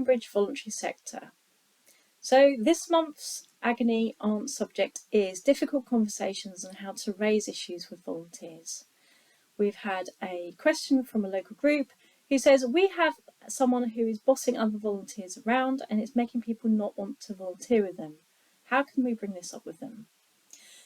Cambridge voluntary sector. So this month's Agony Aunt subject is difficult conversations on how to raise issues with volunteers. We've had a question from a local group who says, we have someone who is bossing other volunteers around and it's making people not want to volunteer with them. How can we bring this up with them?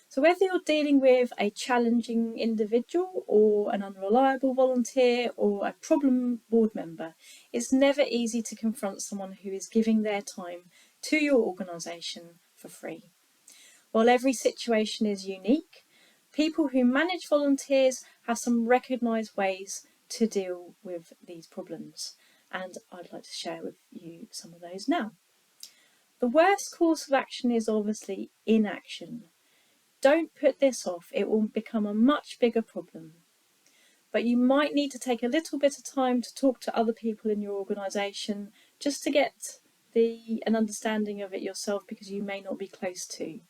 So whether you're dealing with a challenging individual or an unreliable volunteer or a problem board member, it's never easy to confront someone who is giving their time to your organisation for free. While every situation is unique, people who manage volunteers have some recognised ways to deal with these problems, and I'd like to share with you some of those now. The worst course of action is obviously inaction. Don't put this off, it will become a much bigger problem. But you might need to take a little bit of time to talk to other people in your organisation just to get an understanding of it yourself, because you may not be close to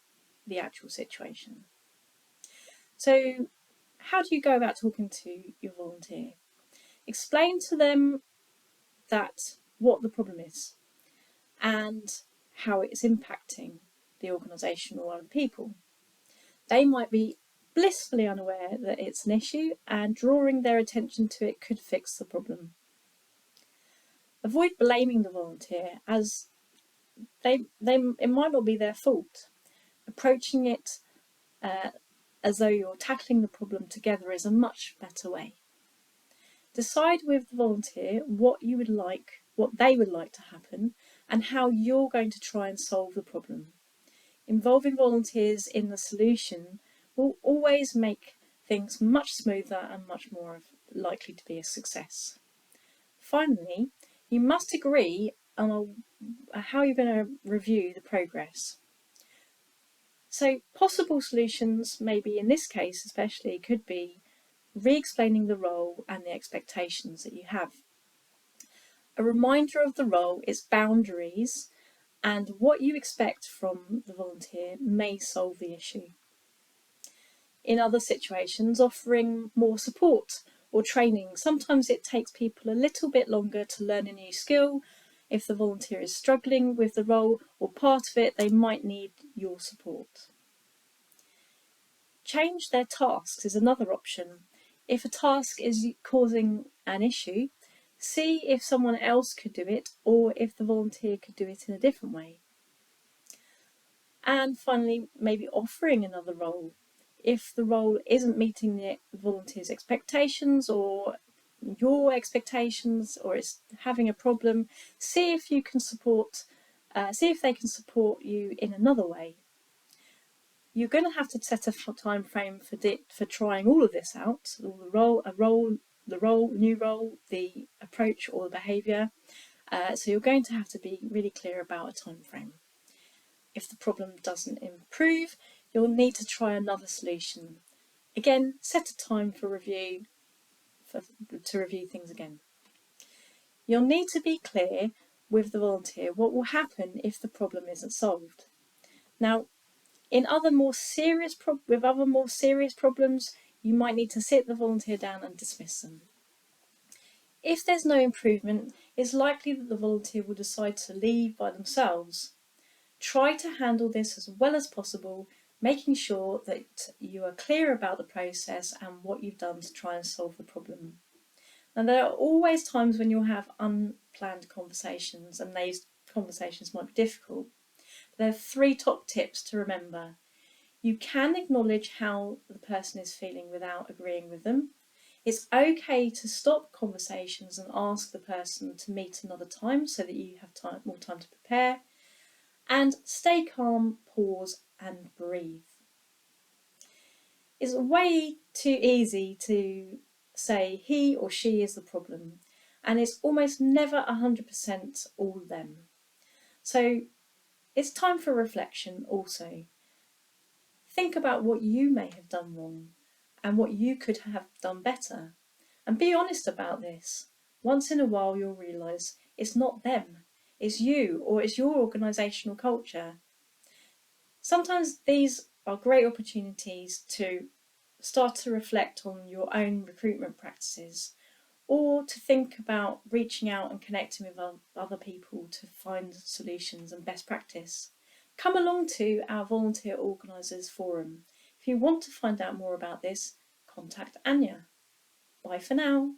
the actual situation. So how do you go about talking to your volunteer? Explain to them what the problem is and how it's impacting the organisation or other people. They might be blissfully unaware that it's an issue, and drawing their attention to it could fix the problem. Avoid blaming the volunteer, as it might not be their fault. Approaching it as though you're tackling the problem together is a much better way. Decide with the volunteer what they would like to happen, and how you're going to try and solve the problem. Involving volunteers in the solution will always make things much smoother and much more likely to be a success. Finally, you must agree on how you're going to review the progress. So possible solutions, maybe in this case especially, could be re-explaining the role and the expectations that you have. A reminder of the role, its boundaries, and what you expect from the volunteer may solve the issue. In other situations, offering more support or training. Sometimes it takes people a little bit longer to learn a new skill. If the volunteer is struggling with the role or part of it, they might need your support. Change their tasks is another option. If a task is causing an issue, see if someone else could do it, or if the volunteer could do it in a different way. And finally, maybe offering another role. If the role isn't meeting the volunteer's expectations or your expectations, or it's having a problem, see if they can support you in another way. You're going to have to set a time frame for trying all of this out, the new role, the approach or the behaviour. So you're going to have to be really clear about a time frame. If the problem doesn't improve, you'll need to try another solution. Again, set a time for review, to review things again. You'll need to be clear with the volunteer what will happen if the problem isn't solved. Now, with other more serious problems, you might need to sit the volunteer down and dismiss them. If there's no improvement, it's likely that the volunteer will decide to leave by themselves. Try to handle this as well as possible, making sure that you are clear about the process and what you've done to try and solve the problem. Now, there are always times when you'll have unplanned conversations, and these conversations might be difficult. There are 3 top tips to remember. You can acknowledge how the person is feeling without agreeing with them. It's okay to stop conversations and ask the person to meet another time so that you have more time to prepare. And stay calm, pause and breathe. It's way too easy to say he or she is the problem, and it's almost never 100% all them. So it's time for reflection also. Think about what you may have done wrong and what you could have done better, and be honest about this. Once in a while you'll realise it's not them, it's you, or it's your organisational culture. Sometimes these are great opportunities to start to reflect on your own recruitment practices. or to think about reaching out and connecting with other people to find solutions and best practice, come along to our Volunteer Organisers Forum. If you want to find out more about this, contact Anya. Bye for now.